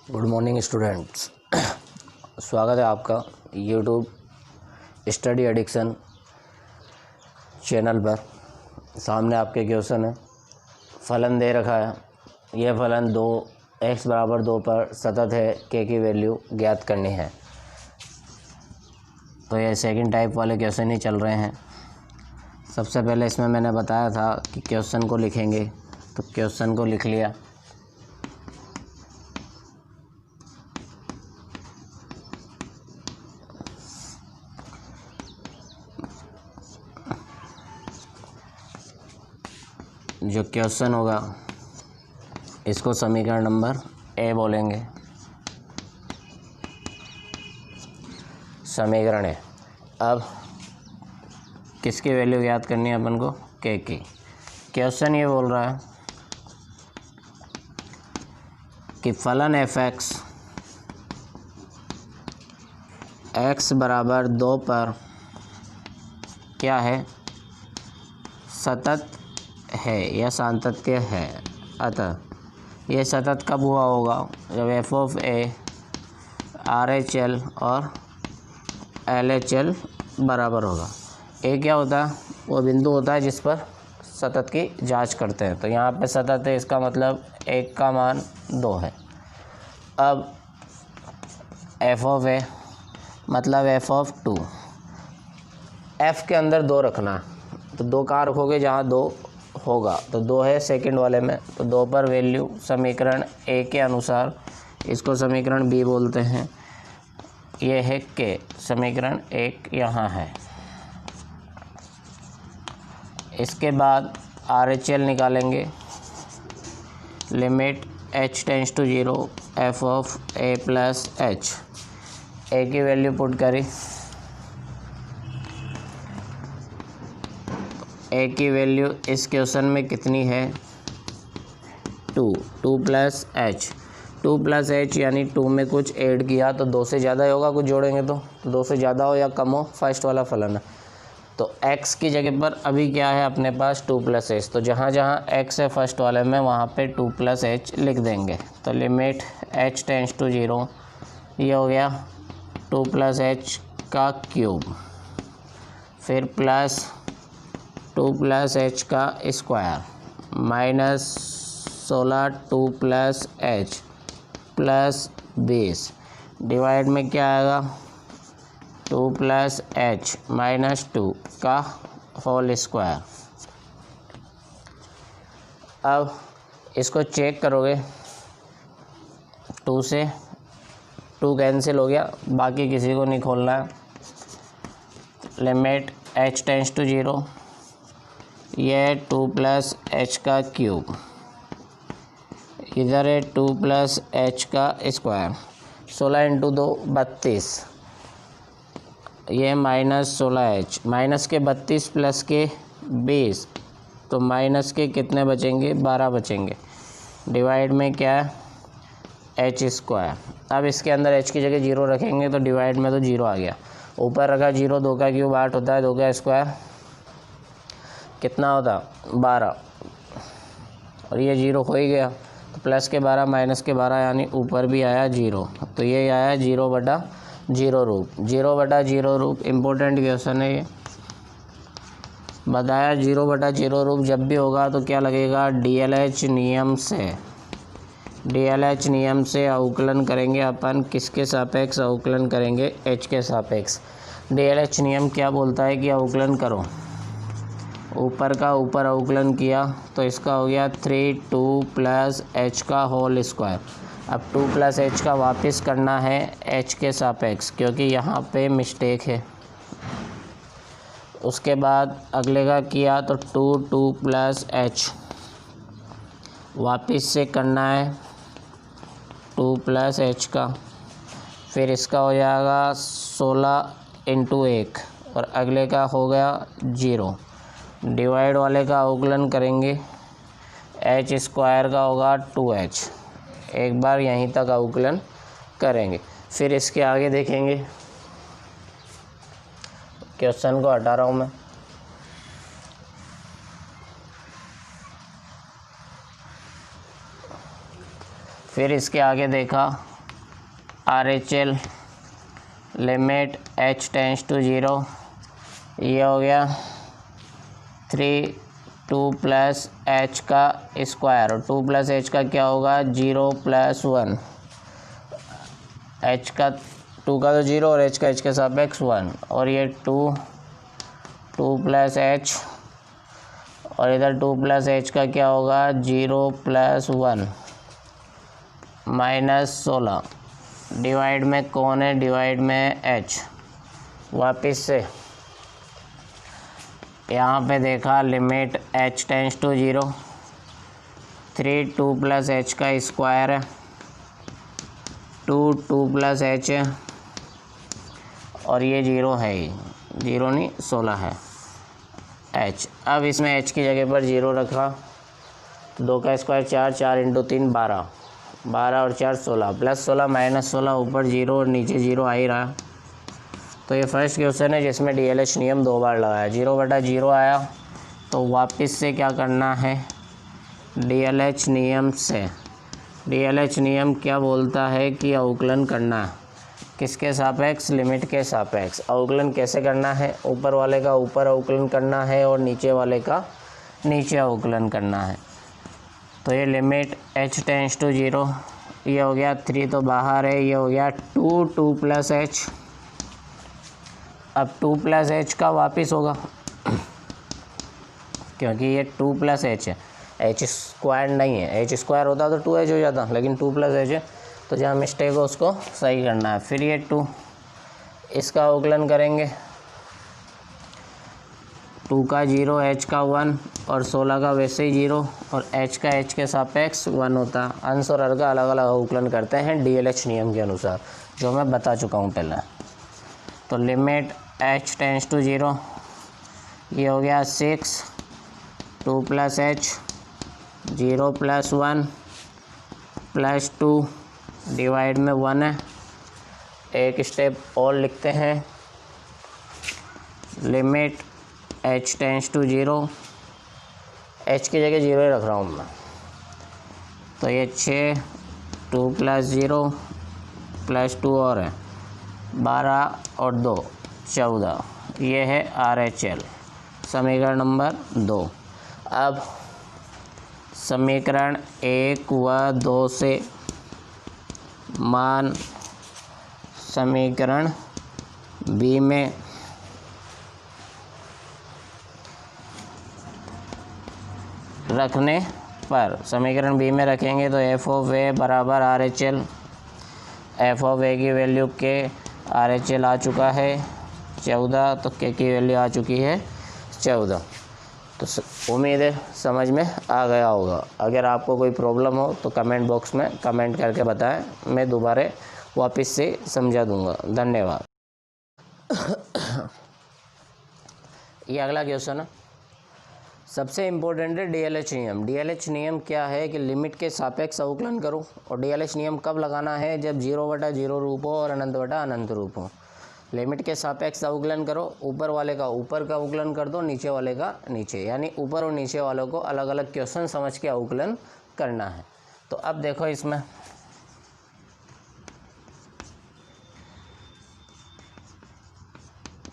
Good morning students. स्वागत है आपका यूट्यूब स्टडी एडिक्शन चैनल पर। सामने आपके क्वेश्चन है, फलन दे रखा है। यह फलन 2x बराबर 2 पर सतत है, k की वैल्यू ज्ञात करनी है। तो ये सेकंड टाइप वाले क्वेश्चन ही चल रहे हैं। सबसे पहले इसमें मैंने बताया था कि क्वेश्चन को लिखेंगे, तो क्वेश्चन को लिख लिया। जो क्वेश्चन होगा इसको समीकरण नंबर ए बोलेंगे। समीकरण है। अब किसकी वैल्यू याद करनी है अपन को? के की। क्वेश्चन ये बोल रहा है कि फलन एफ एक्स बराबर 2 पर क्या है? सतत है या सातत्य है। अतः यह सतत कब हुआ होगा? जब एफ ऑफ ए RHL और LHL बराबर होगा। ए क्या होता है? वो बिंदु होता है जिस पर सतत की जांच करते हैं। तो यहाँ पे सतत है, इसका मतलब 1 का मान 2 है। अब एफ ऑफ ए मतलब एफ ऑफ 2, एफ के अंदर 2 रखना। तो 2 कहाँ रखोगे? जहाँ 2 होगा। तो 2 है सेकंड वाले में, तो 2 पर वैल्यू समीकरण ए के अनुसार, इसको समीकरण बी बोलते हैं। ये है के, समीकरण 1 यहाँ है। इसके बाद RHL निकालेंगे। Limit h tends to 0 f of A plus h. A की वैल्यू पुट करी। ए की वैल्यू इस क्वेश्चन में कितनी है? 2 प्लस एच। 2 प्लस एच यानी 2 में कुछ ऐड किया तो 2 से ज़्यादा ही होगा। कुछ जोड़ेंगे तो 2 से ज़्यादा हो या कम हो, फर्स्ट वाला फलन है। तो x की जगह पर अभी क्या है अपने पास? 2 प्लस एच। तो जहाँ जहाँ x है फर्स्ट वाले में, वहाँ पे 2 प्लस एच लिख देंगे। तो लिमिट h टेंस टू 0, ये हो गया 2 प्लस एच का क्यूब, फिर प्लस 2 प्लस एच का square minus 16 2 plus H plus 20 divide में क्या आएगा? 2 प्लस एच माइनस 2 का होल स्क्वायर। अब इसको चेक करोगे, 2 से 2 कैंसिल हो गया, बाकी किसी को नहीं खोलना है। लिमिट h टेंस टू 0, ये 2 प्लस एच का क्यूब, इधर है 2 प्लस एच का स्क्वायर। 16 इंटू 2 32, ये माइनस 16h, माइनस के 32 प्लस के 20, तो माइनस के कितने बचेंगे? 12 बचेंगे। डिवाइड में क्या है? H square. अब इसके अंदर h की जगह 0 रखेंगे तो डिवाइड में तो 0 आ गया। ऊपर रखा 0, 2 का क्यूब 8 होता है, 2 का स्क्वायर कितना होता? 12, और ये 0 हो ही गया। तो प्लस के 12 माइनस के 12 यानी ऊपर भी आया 0, तो ये आया 0/0 रूप। 0/0 रूप इम्पोर्टेंट क्वेश्चन है ये। बताया 0/0 रूप जब भी होगा तो क्या लगेगा? DLH नियम से। DLH नियम से अवकलन करेंगे अपन। किसके सापेक्ष अवकलन करेंगे? h के सापेक्ष। DLH नियम क्या बोलता है कि अवकलन करो। ऊपर का ऊपर अवकलन किया तो इसका हो गया 3 2 प्लस एच का होल स्क्वायर। अब 2 प्लस एच का वापस करना है h के सापेक्ष, क्योंकि यहाँ पे मिस्टेक है। उसके बाद अगले का किया तो 2 प्लस एच वापस से करना है 2 प्लस एच का, फिर इसका हो जाएगा 16 इंटू 1, और अगले का हो गया 0। डिवाइड वाले का अवकलन करेंगे, एच स्क्वायर का होगा 2h। एक बार यहीं तक अवकलन करेंगे, फिर इसके आगे देखेंगे। क्वेश्चन को हटा रहा हूँ मैं। फिर इसके आगे देखा RHL limit h tends to 0, ये हो गया 2 प्लस h का स्क्वायर, और 2 प्लस h का क्या होगा 0 प्लस 1, h का 2 का तो 0 और h का h के सापेक्ष 1, और ये 2 प्लस h, और इधर 2 प्लस h का क्या होगा 0 प्लस 1 माइनस 16, डिवाइड में कौन है, डिवाइड में h। वापस से यहाँ पे देखा limit h tends to 0, 2 plus h का स्क्वायर है, 2 प्लस h है, और ये 0 है ही, 0 नहीं 16 है h। अब इसमें h की जगह पर 0 रखा तो 2 का स्क्वायर 4, 4 इंटू 3 12, 12 और 4 16, प्लस 16 माइनस 16, ऊपर 0 और नीचे 0 आ ही रहा। तो ये फर्स्ट क्वेश्चन है जिसमें DLH नियम 2 बार लगाया, 0/0 आया तो वापस से क्या करना है, DLH नियम से। DLH नियम क्या बोलता है कि अवकलन करना है, किसके सापेक्ष, लिमिट के सापेक्ष। अवकलन कैसे करना है, ऊपर वाले का ऊपर अवकलन करना है और नीचे वाले का नीचे अवकलन करना है। तो ये लिमिट h टेंस टू 0, ये हो गया 3 तो बाहर है, ये हो गया 2 प्लस h। अब 2 प्लस h का वापस होगा क्योंकि ये 2 प्लस h है, h स्क्वायर नहीं है, h स्क्वायर होता तो 2h हो जाता, लेकिन 2 प्लस h है तो जहाँ मिस्टेक हो उसको सही करना है। फिर ये 2, इसका अवकलन करेंगे, 2 का 0, h का 1 और 16 का वैसे ही 0, और h का h के सापेक्ष 1 होता। अंश और हर का अलग अलग अवकलन करते हैं DLH नियम के अनुसार, जो मैं बता चुका हूँ पहले। तो लिमिट h टेंस टू 0, ये हो गया 6, 2 plus h, 0 plus 1 plus 2, divide में 1 है। एक स्टेप और लिखते हैं, limit h tends to 0, h की जगह 0 ही रख रहा हूँ मैं, तो ये 6, 2 प्लस 0 प्लस 2 और है 12 और 2 14, ये है RHL, समीकरण नंबर 2। अब समीकरण 1 व 2 से मान समीकरण B में रखने पर, समीकरण B में रखेंगे तो f ऑफ a बराबर RHL, f ऑफ a की वैल्यू के RHL आ चुका है 14, तो k की वैल्यू आ चुकी है 14। तो उम्मीद है समझ में आ गया होगा। अगर आपको कोई प्रॉब्लम हो तो कमेंट बॉक्स में कमेंट करके बताएं, मैं दोबारा वापस से समझा दूंगा। धन्यवाद। ये अगला क्वेश्चन है, सबसे इम्पोर्टेंट है DLH नियम। DLH नियम क्या है कि लिमिट के सापेक्ष अवकलन करो, और DLH नियम कब लगाना है, जब 0/0 रूप हो और अनंत रूप हो। लिमिट के सापेक्ष अवकलन करो, ऊपर वाले का ऊपर का अवकलन कर दो, नीचे वाले का नीचे, यानी ऊपर और नीचे वालों को अलग अलग क्वेश्चन समझ के अवकलन करना है। तो अब देखो इसमें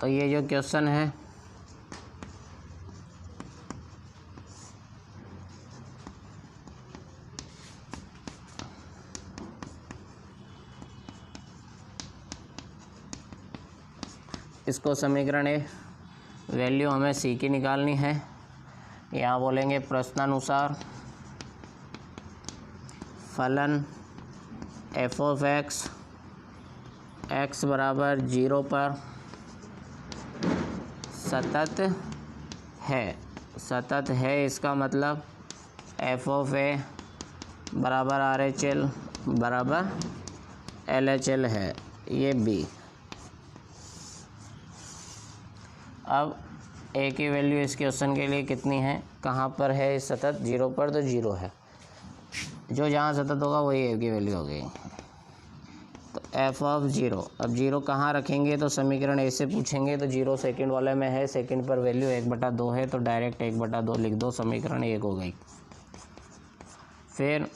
तो ये जो क्वेश्चन है इसको समीकरण ए वैल्यू हमें C की निकालनी है। यहाँ बोलेंगे प्रश्नानुसार फलन f ऑफ x बराबर 0 पर सतत है। सतत है इसका मतलब f ऑफ a बराबर RHL बराबर LHL है, ये B। अब a की वैल्यू इस क्वेश्चन के लिए कितनी है, कहाँ पर है सतत, 0 पर, तो 0 है, जो जहाँ सतत होगा वही a की वैल्यू हो गई। तो f ऑफ 0, अब 0 कहाँ रखेंगे, तो समीकरण ए से पूछेंगे तो 0 सेकंड वाले में है, सेकंड पर वैल्यू 1/2 है, तो डायरेक्ट 1/2 लिख दो, समीकरण 1 हो गई। फिर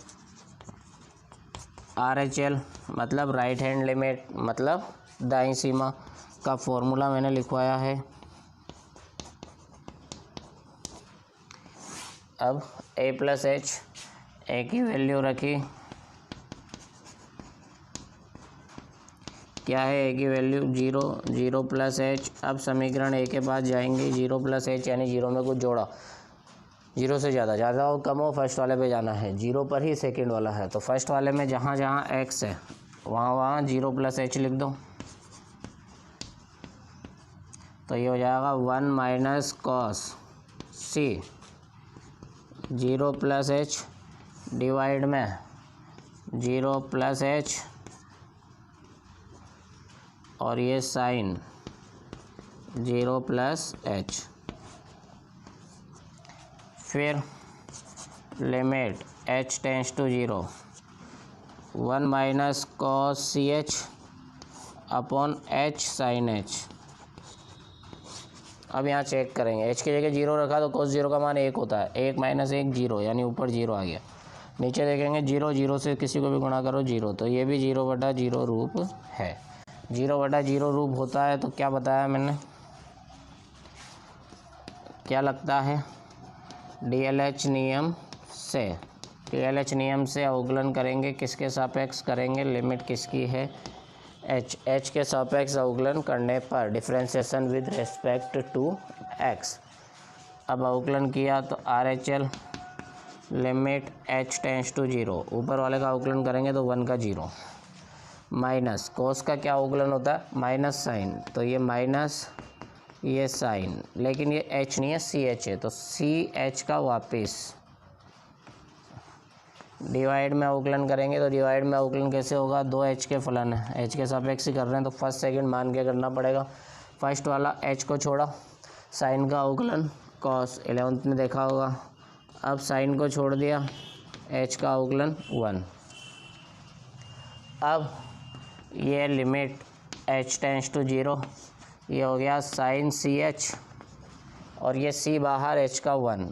RHL मतलब राइट हैंड लिमिट मतलब दाईं सीमा का फॉर्मूला मैंने लिखवाया है। अब a प्लस एच, ए की वैल्यू रखी, क्या है ए की वैल्यू 0, 0 प्लस एच। अब समीकरण ए के पास जाएंगे, 0 प्लस एच यानी 0 में कुछ जोड़ा, 0 से ज़्यादा हो कम हो फर्स्ट वाले पे जाना है, 0 पर ही सेकंड वाला है, तो फर्स्ट वाले में जहाँ जहाँ x है वहाँ 0 प्लस एच लिख दो, तो ये हो जाएगा 1 minus cos C 0 plus H divide में 0 प्लस एच और ये साइन 0 प्लस एच। फिर limit h tends to 0, 1 minus cos C H upon H sine H. अब यहाँ चेक करेंगे, h की जगह 0 रखा तो cos 0 का मान 1 होता है, 1 माइनस 1 0 यानी ऊपर 0 आ गया। नीचे देखेंगे 0, 0 से किसी को भी गुणा करो 0, तो ये भी 0/0 रूप है। 0/0 रूप होता है तो क्या बताया मैंने, क्या लगता है, DLH नियम से, DLH नियम से अवकलन करेंगे, किसके सापेक्ष करेंगे, लिमिट किसकी है h के सापेक्ष अवकलन करने पर differentiation with respect to x। अब अवकलन किया तो RHL limit h tends to 0, ऊपर वाले का अवकलन करेंगे तो 1 का 0, माइनस कोस का क्या अवकलन होता है माइनस साइन, तो ये माइनस ये साइन, लेकिन ये h नहीं है CH है, तो CH का वापस डिवाइड में अवकलन करेंगे, तो डिवाइड में अवकलन कैसे होगा, 2h के फलन है, h के सापेक्ष ही कर रहे हैं तो फर्स्ट सेकंड मान के करना पड़ेगा। फर्स्ट वाला h को छोड़ा, साइन का अवकलन कॉस 11th में देखा होगा, अब साइन को छोड़ दिया, h का अवकलन 1। अब ये लिमिट h टेंस टू 0, ये हो गया साइन CH और ये C बाहर h का 1,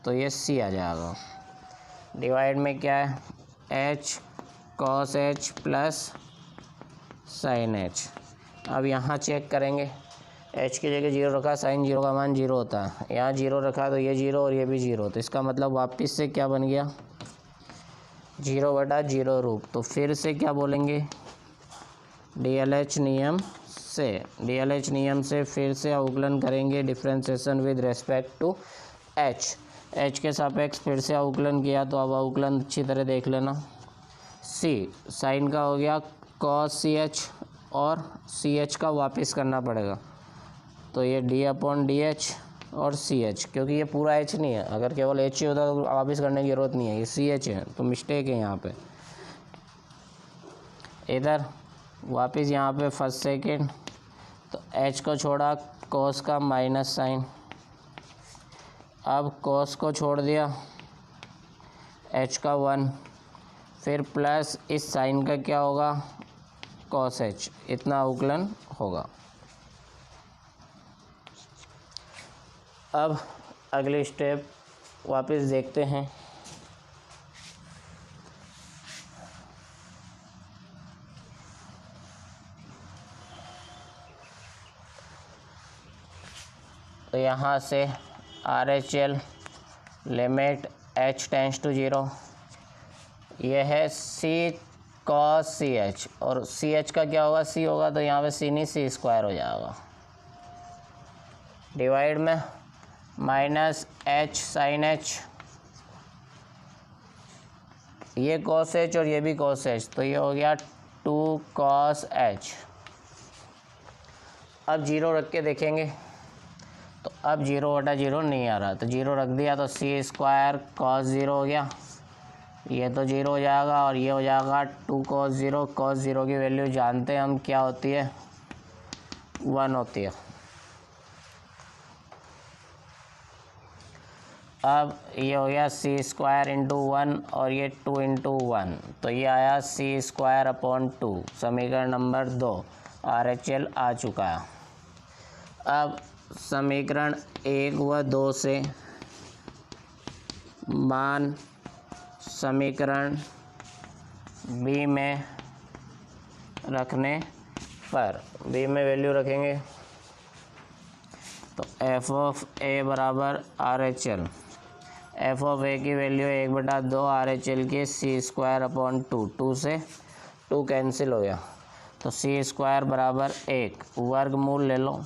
तो ये C आ जाएगा। डिवाइड में क्या है h cos h plus sign h। अब यहाँ चेक करेंगे, h की जगह 0 रखा, साइन 0 का मान 0 होता है, यहाँ 0 रखा तो ये 0 और ये भी 0, तो इसका मतलब वापस से क्या बन गया 0/0 रूप। तो फिर से क्या बोलेंगे, DLH नियम से फिर से अवकलन करेंगे, differentiation with respect to h के सापेक्ष फिर से अवकलन किया, तो अब अवकलन अच्छी तरह देख लेना। c साइन का हो गया cos CH और CH का वापस करना पड़ेगा, तो ये d/dh और CH, क्योंकि ये पूरा h नहीं है, अगर केवल h ही होता तो वापस करने की ज़रूरत नहीं है, ये CH है तो मिस्टेक है यहाँ पे। इधर वापस यहाँ पे फर्स्ट सेकेंड, तो h को छोड़ा cos का माइनस साइन, अब cos को छोड़ दिया h का 1, फिर प्लस इस साइन का क्या होगा cos h, इतना अवकलन होगा। अब अगली स्टेप वापस देखते हैं। तो यहाँ से RHL limit h tends to 0, ये है C cos CH और CH का क्या होगा C होगा, तो यहाँ पे C नहीं C² हो जाएगा, डिवाइड में माइनस h साइन h, ये cos h और ये भी cos h, तो ये हो गया 2 cos h। अब 0 रख के देखेंगे, तो अब 0/0 नहीं आ रहा, तो 0 रख दिया तो C² cos 0 हो गया, ये तो 0 हो जाएगा और ये हो जाएगा 2 cos 0। cos 0 की वैल्यू जानते हैं हम क्या होती है 1 होती है। अब ये हो गया C² × 1 और ये 2 × 1, तो ये आया C²/2, समीकरण नंबर 2 RHL आ चुका है। अब समीकरण 1 व 2 से मान समीकरण बी में रखने पर, बी में वैल्यू रखेंगे तो एफ ऑफ ए बराबर R H L, f of A की वैल्यू 1/2 आर एच एल की c² 2 से 2 कैंसिल हो गया तो c² बराबर 1, वर्गमूल ले लो,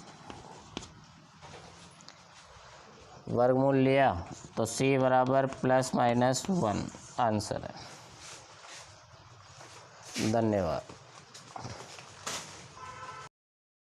वर्गमूल लिया तो c बराबर +-1 आंसर है। धन्यवाद।